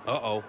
Uh-oh.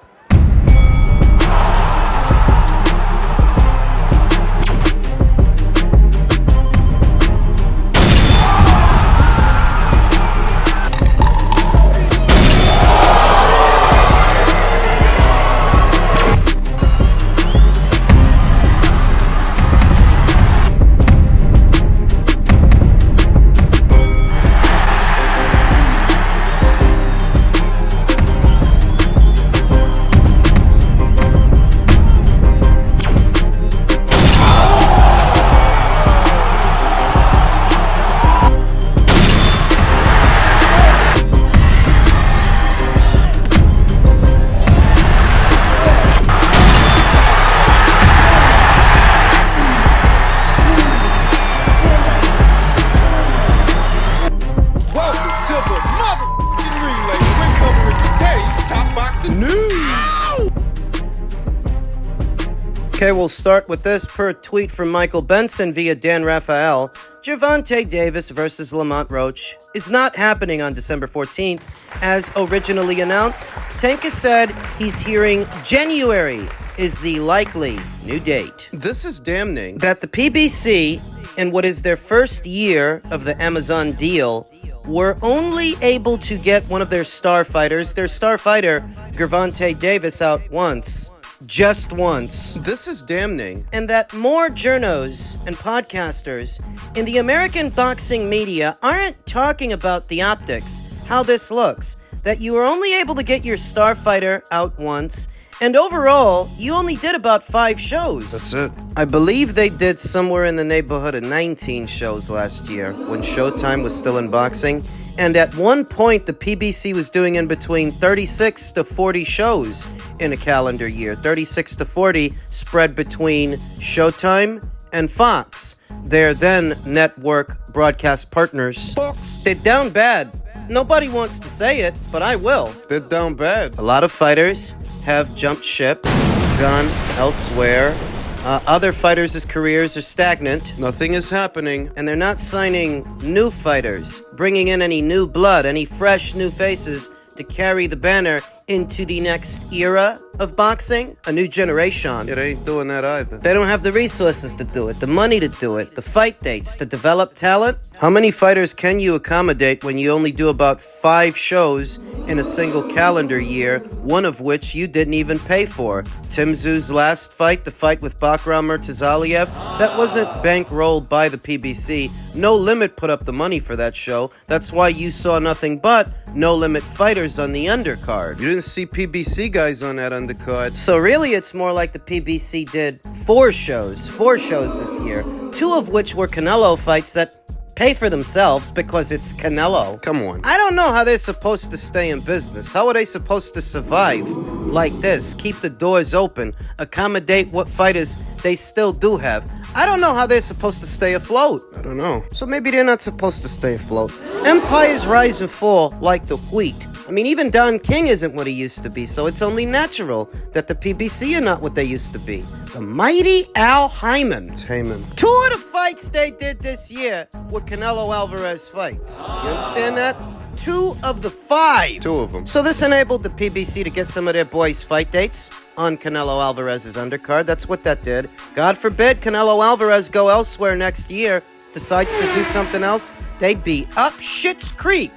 Okay, we'll start with this. Per tweet from Michael Benson via Dan Raphael, Gervonta Davis versus Lamont Roach is not happening on December 14th, as originally announced. Tank has said he's hearing January is the likely new date. This is damning. That the PBC, in what is their first year of the Amazon deal, were only able to get one of their star fighters, their star fighter, Gervonta Davis, out once. Just once. This is damning. And that more journos and podcasters in the American boxing media aren't talking about the optics, how this looks, that you were only able to get your star fighter out once, and overall, you only did about 5 shows. That's it. I believe they did somewhere in the neighborhood of 19 shows last year, when Showtime was still in boxing. And at one point, the PBC was doing in between 36 to 40 shows in a calendar year. 36 to 40 spread between Showtime and Fox, their then network broadcast partners. Fox. They're down bad. Nobody wants to say it, but I will. They're down bad. A lot of fighters have jumped ship, gone elsewhere. Other fighters' careers are stagnant. Nothing is happening. And they're not signing new fighters, bringing in any new blood, any fresh new faces to carry the banner into the next era of boxing, a new generation. It ain't doing that either. They don't have the resources to do it, the money to do it, the fight dates to develop talent. How many fighters can you accommodate when you only do about 5 shows in a single calendar year, one of which you didn't even pay for? Tim Tszyu's last fight, the fight with Bakram Murtazaliev, that wasn't bankrolled by the PBC. No Limit put up the money for that show. That's why you saw nothing but No Limit fighters on the undercard. You didn't see PBC guys on that undercard. So really, it's more like the PBC did 4 shows this year, 2 of which were Canelo fights that pay for themselves because it's Canelo. Come on. I don't know how they're supposed to stay in business. How are they supposed to survive like this? Keep the doors open, accommodate what fighters they still do have. I don't know how they're supposed to stay afloat. I don't know. So maybe they're not supposed to stay afloat. Empires rise and fall like the wheat. I mean, even Don King isn't what he used to be, so it's only natural that the PBC are not what they used to be. The mighty Al Hyman. It's Heyman. 2 of the fights they did this year were Canelo Alvarez fights. You understand that? 2 of the 5. 2 of them. So this enabled the PBC to get some of their boys' fight dates on Canelo Alvarez's undercard. That's what that did. God forbid Canelo Alvarez go elsewhere next year, decides to do something else, they'd be up Schitt's Creek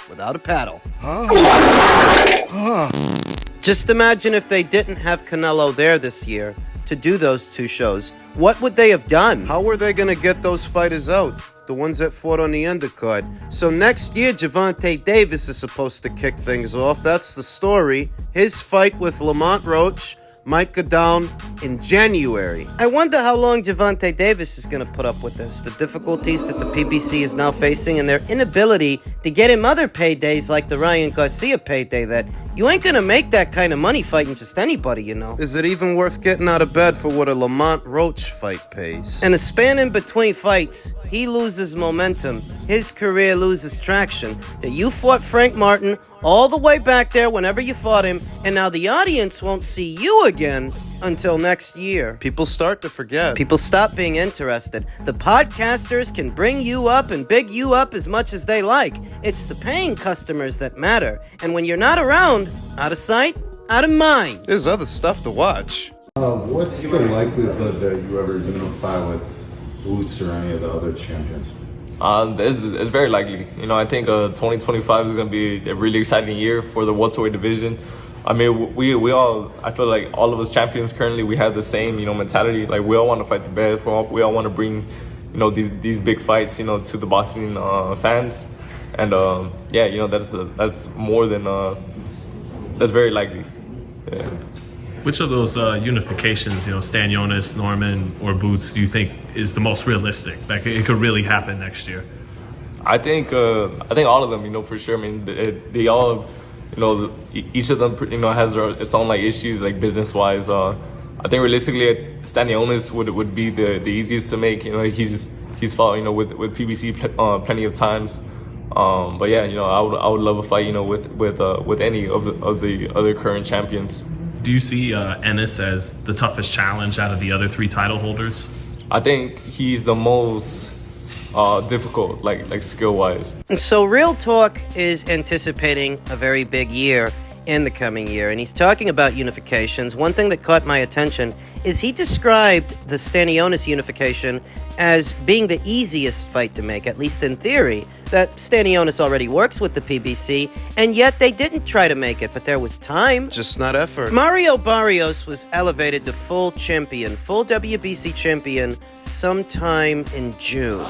without a paddle. Just imagine if they didn't have Canelo there this year to do those 2 shows. What would they have done? How were they going to get those fighters out? The ones that fought on the undercard. So next year, Gervonta Davis is supposed to kick things off. That's the story. His fight with Lamont Roach might go down in January. I wonder how long Gervonta Davis is going to put up with this. The difficulties that the PBC is now facing and their inability to get him other paydays like the Ryan Garcia payday that you ain't going to make that kind of money fighting just anybody, you know. Is it even worth getting out of bed for what a Lamont Roach fight pays? And a span in between fights, he loses momentum. His career loses traction. That you fought Frank Martin all the way back there whenever you fought him, and now the audience won't see you again until next year. People start to forget. People stop being interested. The podcasters can bring you up and big you up as much as they like. It's the paying customers that matter. And when you're not around, out of sight, out of mind. There's other stuff to watch. What's the likelihood that you ever unify with Boots or any of the other champions? It's very likely. I think 2025 is going to be a really exciting year for the welterweight division. I mean, we all, I feel like all of us champions currently, we have the same, mentality. Like, we all want to fight the best. We all want to bring, these big fights, to the boxing fans. And, that's more than, that's very likely. Yeah. Which of those unifications, Stanionis, Norman, or Boots, do you think is the most realistic? Like, it could really happen next year? I think all of them, for sure. I mean, they all, each of them, has its own issues, business-wise. I think realistically, Stanionis would be the easiest to make. He's fought, with PBC plenty of times. But yeah, I would love a fight, with any of the other current champions. Do you see Ennis as the toughest challenge out of the other 3 title holders? I think he's the most difficult, skill-wise. So Real Talk is anticipating a very big year in the coming year, and he's talking about unifications. One thing that caught my attention is he described the Stanionis unification as being the easiest fight to make, at least in theory, that Stanionis already works with the PBC, and yet they didn't try to make it, but there was time. Just not effort. Mario Barrios was elevated to full WBC champion, sometime in June.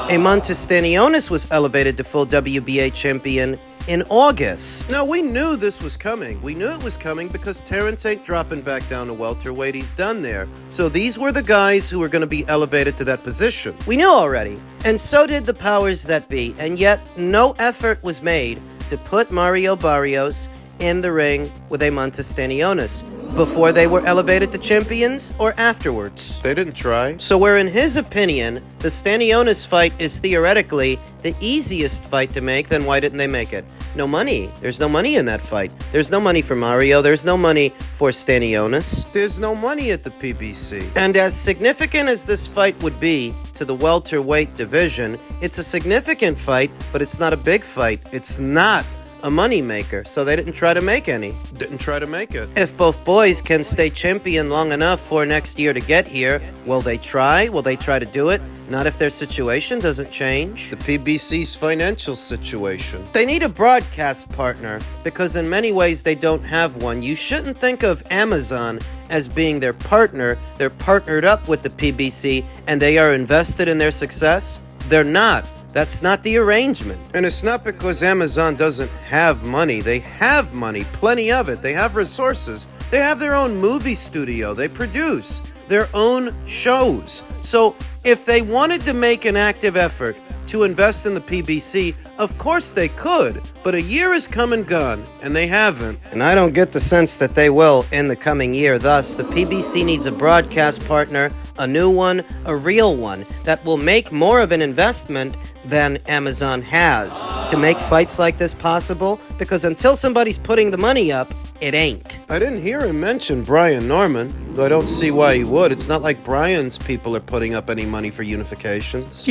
Eimantas Stanionis was elevated to full WBA champion in August. No, we knew this was coming. We knew it was coming because Terrence ain't dropping back down to welterweight. He's done there. So these were the guys who were going to be elevated to that position. We knew already, and so did the powers that be, and yet no effort was made to put Mario Barrios in the ring with Eimantas Stanionis before they were elevated to champions or afterwards. They didn't try. So where in his opinion, the Stanionis fight is theoretically the easiest fight to make, then why didn't they make it? No money. There's no money in that fight. There's no money for Mario. There's no money for Stanionis. There's no money at the PBC. And as significant as this fight would be to the welterweight division, it's a significant fight, but it's not a big fight. It's not a money maker, so they didn't try to make any. Didn't try to make it. If both boys can stay champion long enough for next year to get here, will they try? Will they try to do it? Not if their situation doesn't change. The PBC's financial situation. They need a broadcast partner because in many ways they don't have one. You shouldn't think of Amazon as being their partner. They're partnered up with the PBC and they are invested in their success. They're not. That's not the arrangement. And it's not because Amazon doesn't have money. They have money, plenty of it. They have resources. They have their own movie studio. They produce their own shows. So if they wanted to make an active effort to invest in the PBC, of course they could. But a year has come and gone, and they haven't. And I don't get the sense that they will in the coming year. Thus, the PBC needs a broadcast partner, a new one, a real one, that will make more of an investment than Amazon has to make fights like this possible, because until somebody's putting the money up, it ain't. I didn't hear him mention Brian Norman, though I don't see why he would. It's not like Brian's people are putting up any money for unifications.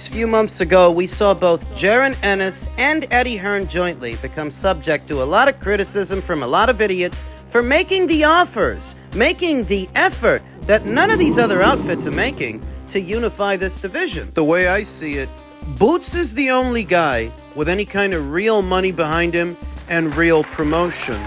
Few months ago, we saw both Jaron Ennis and Eddie Hearn jointly become subject to a lot of criticism from a lot of idiots for making the offers, making the effort that none of these other outfits are making to unify this division. The way I see it, Boots is the only guy with any kind of real money behind him and real promotion.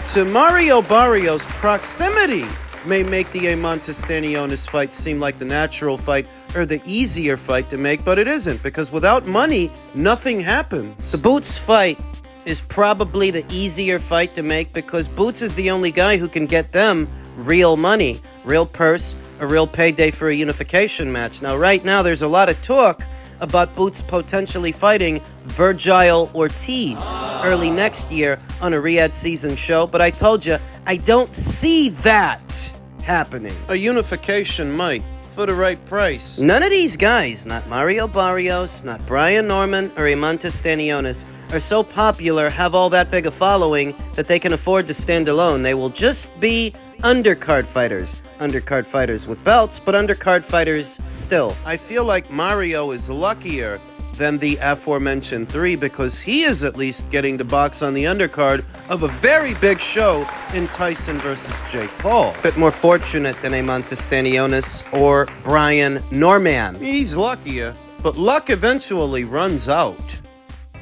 To Mario Barrios, proximity may make the Eimantas Stanionis fight seem like the natural fight or the easier fight to make, but it isn't, because without money, nothing happens. The Boots fight is probably the easier fight to make because Boots is the only guy who can get them real money, real purse, a real payday for a unification match. Now, right now, there's a lot of talk about Boots potentially fighting Virgil Ortiz early next year on a Riyadh season show, but I told you, I don't see that happening. A unification might, for the right price. None of these guys, not Mario Barrios, not Brian Norman, or Eimantas Stanionis, are so popular, have all that big a following, that they can afford to stand alone. They will just be undercard fighters. Undercard fighters with belts, but undercard fighters still. I feel like Mario is luckier than the aforementioned 3 because he is at least getting to box on the undercard of a very big show in Tyson versus Jake Paul. Bit more fortunate than a Stanionis or Brian Norman. He's luckier, but luck eventually runs out.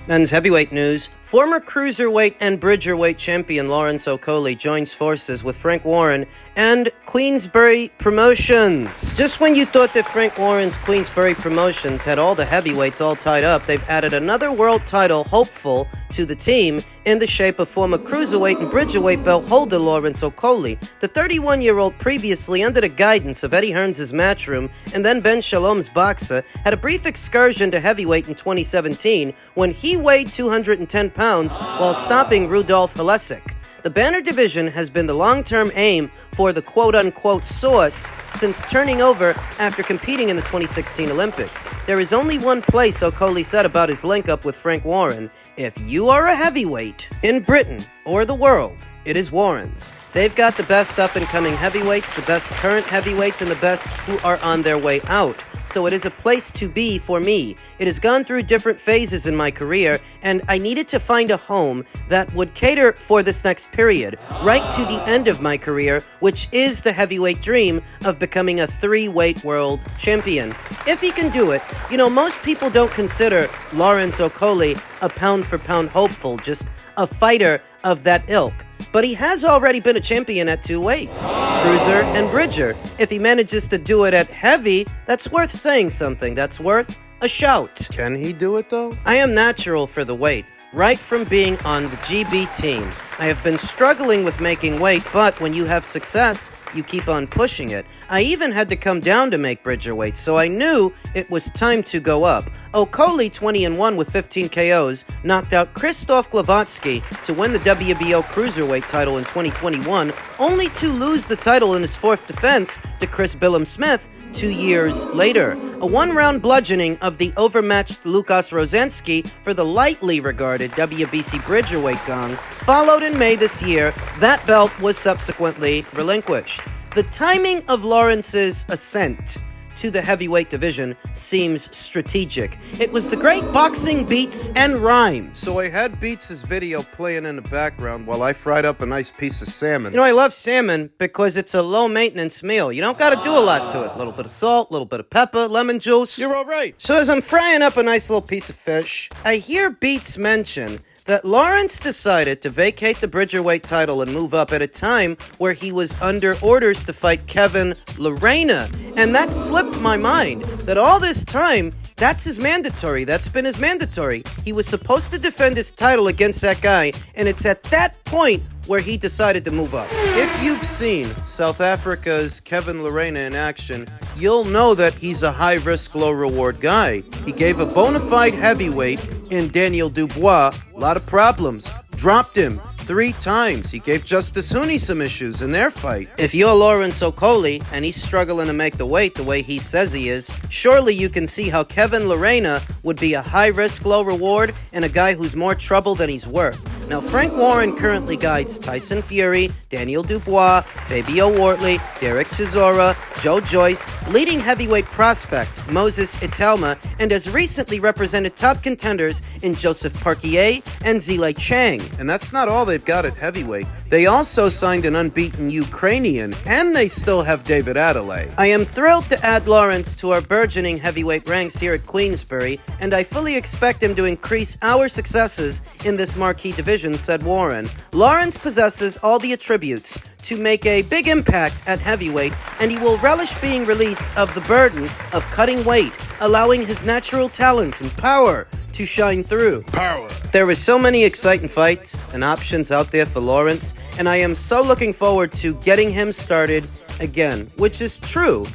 Men's heavyweight news. Former cruiserweight and Bridgerweight champion Lawrence Okolie joins forces with Frank Warren and Queensberry Promotions. Just when you thought that Frank Warren's Queensberry Promotions had all the heavyweights all tied up, they've added another world title hopeful to the team in the shape of former cruiserweight and Bridgerweight belt holder Lawrence Okolie. The 31-year-old previously under the guidance of Eddie Hearns' Matchroom and then Ben Shalom's Boxer had a brief excursion to heavyweight in 2017 when he weighed 210 pounds while stopping Rudolf Halesic. The banner division has been the long-term aim for the quote-unquote source since turning over after competing in the 2016 Olympics. There is only one place, Okolie said about his link-up with Frank Warren. If you are a heavyweight in Britain or the world, it is Warren's. They've got the best up-and-coming heavyweights, the best current heavyweights, and the best who are on their way out. So it is a place to be for me. It has gone through different phases in my career, and I needed to find a home that would cater for this next period, right to the end of my career, which is the heavyweight dream of becoming a 3-weight world champion. If he can do it, most people don't consider Lawrence Okolie a pound-for-pound hopeful, just a fighter of that ilk. But he has already been a champion at 2 weights, cruiser and bridger. If he manages to do it at heavy, that's worth saying something. That's worth a shout. Can he do it though? I am natural for the weight, right from being on the GB team. I have been struggling with making weight, but when you have success, you keep on pushing it. I even had to come down to make Bridgerweight, so I knew it was time to go up. Okolie, 20-1 with 15 KOs, knocked out Krzysztof Glowacki to win the WBO Cruiserweight title in 2021, only to lose the title in his 4th defense to Chris Billum-Smith 2 years later. A 1-round bludgeoning of the overmatched Lukas Rozansky for the lightly regarded WBC Bridgerweight gong followed in May this year. That belt was subsequently relinquished. The timing of Lawrence's ascent to the heavyweight division seems strategic. It was the great boxing beats and rhymes. So I had Beats' video playing in the background while I fried up a nice piece of salmon. I love salmon because it's a low-maintenance meal. You don't gotta do a lot to it. A little bit of salt, a little bit of pepper, lemon juice. You're all right. So as I'm frying up a nice little piece of fish, I hear Beats mention that Lawrence decided to vacate the Bridgerweight title and move up at a time where he was under orders to fight Kevin Lerena. And that slipped my mind, that all this time, that's his mandatory. That's been his mandatory. He was supposed to defend his title against that guy, and it's at that point where he decided to move up. If you've seen South Africa's Kevin Lerena in action, you'll know that he's a high-risk, low-reward guy. He gave a bona fide heavyweight in Daniel Dubois a lot of problems, dropped him 3 times. He gave Justice Hooney some issues in their fight. If you're Lawrence Okolie and he's struggling to make the weight the way he says he is, surely you can see how Kevin Lerena would be a high-risk, low-reward and a guy who's more trouble than he's worth. Now, Frank Warren currently guides Tyson Fury, Daniel Dubois, Fabio Wortley, Derek Chisora, Joe Joyce, leading heavyweight prospect Moses Italma, and has recently represented top contenders in Joseph Parquier and Zile Chang. And that's not all they've got at heavyweight. They also signed an unbeaten Ukrainian, and they still have David Adelaide. I am thrilled to add Lawrence to our burgeoning heavyweight ranks here at Queensberry, and I fully expect him to increase our successes in this marquee division, said Warren. Lawrence possesses all the attributes to make a big impact at heavyweight, and he will relish being released of the burden of cutting weight, allowing his natural talent and power to shine through. Power. There are so many exciting fights and options out there for Lawrence, and I am so looking forward to getting him started again, which is true.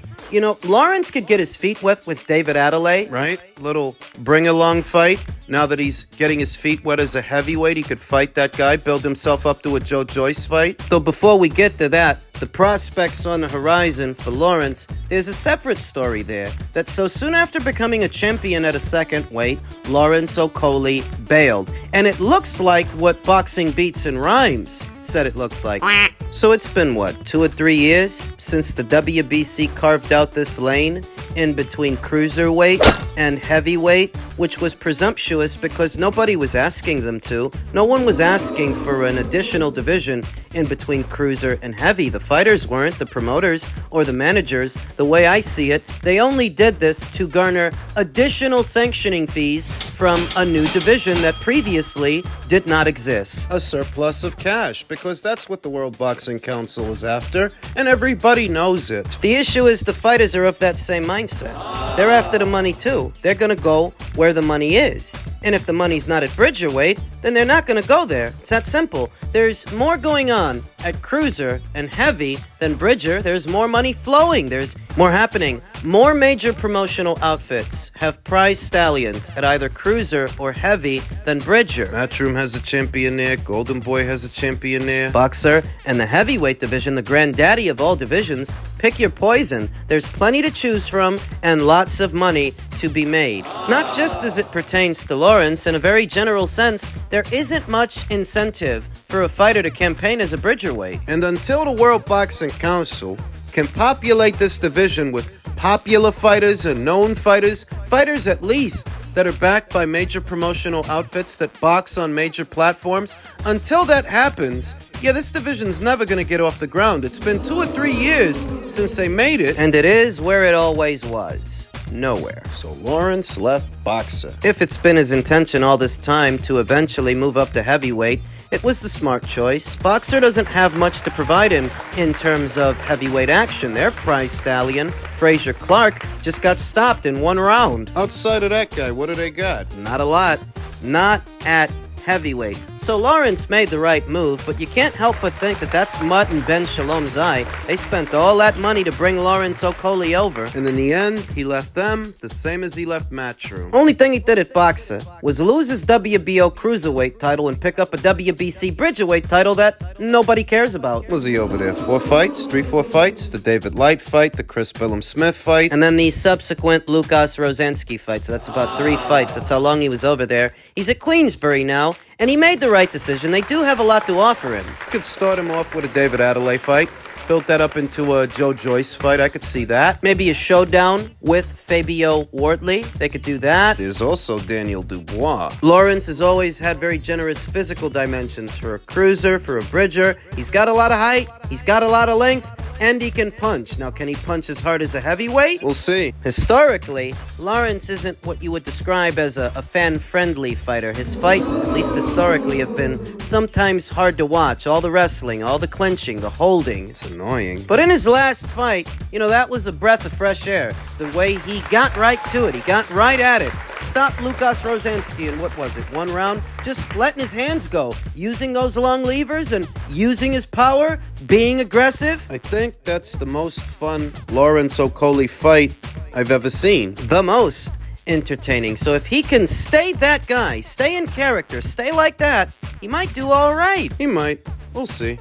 Lawrence could get his feet wet with David Adelaide. Right? Little bring-along fight. Now that he's getting his feet wet as a heavyweight, he could fight that guy, build himself up to a Joe Joyce fight. Though before we get to that, the prospects on the horizon for Lawrence, there's a separate story there, that so soon after becoming a champion at a 2nd weight, Lawrence Okolie bailed. And it looks like what Boxing Beats and Rhymes said it looks like. So it's been, 2 or 3 years since the WBC carved out this lane in between cruiserweight and heavyweight? which was presumptuous because nobody was asking them to. No one was asking for an additional division in between cruiser and heavy. The fighters weren't, the promoters or the managers. The way I see it, they only did this to garner additional sanctioning fees from a new division that previously did not exist. A surplus of cash, because that's what the World Boxing Council is after, and everybody knows it. The issue is the fighters are of that same mindset. They're after the money too. They're gonna go where the money is. And if the money's not at Bridgerweight, then they're not gonna go there. It's that simple. There's more going on at cruiser and heavy than Bridger. There's more money flowing. There's more happening. More major promotional outfits have prize stallions at either cruiser or heavy than Bridger. Matchroom has a champion there, Golden Boy has a champion there. Boxer and the heavyweight division, the granddaddy of all divisions, pick your poison. There's plenty to choose from and lots of money to be made. Not just as it pertains to Lawrence, in a very general sense, there isn't much incentive for a fighter to campaign as a Bridgerweight. And until the World Boxing Council can populate this division with popular fighters and known fighters, fighters at least that are backed by major promotional outfits that box on major platforms, until that happens, yeah, this division's never gonna get off the ground. It's been 2 or 3 years since they made it. And it is where it always was. Nowhere. So Lawrence left Boxer. If it's been his intention all this time to eventually move up to heavyweight, it was the smart choice. Boxer doesn't have much to provide him in terms of heavyweight action. Their prize stallion, Frazier Clark, just got stopped in 1 round. Outside of that guy, what do they got? Not a lot. Not at heavyweight. So Lawrence made the right move, but you can't help but think that that's Mutt and Ben Shalom's eye. They spent all that money to bring Lawrence Okolie over. And in the end, he left them the same as he left Matchroom. Only thing he did at Boxer was lose his WBO Cruiserweight title and pick up a WBC Bridgerweight title that nobody cares about. Was he over there? 4 fights? 3-4 fights? The David Light fight? The Chris Billum-Smith fight? And then the subsequent Lukas Rozansky fight. So that's about 3 fights. That's how long he was over there. He's at Queensberry now, and he made the right decision. They do have a lot to offer him. Could start him off with a David Adelaide fight. Built that up into a Joe Joyce fight. I could see that. Maybe a showdown with Fabio Wortley. They could do that. There's also Daniel Dubois. Lawrence has always had very generous physical dimensions for a cruiser, for a bridger. He's got a lot of height, he's got a lot of length, and he can punch. Now, can he punch as hard as a heavyweight? We'll see. Historically, Lawrence isn't what you would describe as a fan-friendly fighter. His fights, at least historically, have been sometimes hard to watch. All the wrestling, all the clinching, the holding. It's annoying. But in his last fight, that was a breath of fresh air. The way he got right to it, he got right at it. Stopped Lukas Rozansky in, 1 round? Just letting his hands go, using those long levers and using his power, being aggressive. I think that's the most fun Lawrence Okolie fight I've ever seen. The most entertaining. So if he can stay that guy, stay in character, stay like that, he might do all right. He might. We'll see.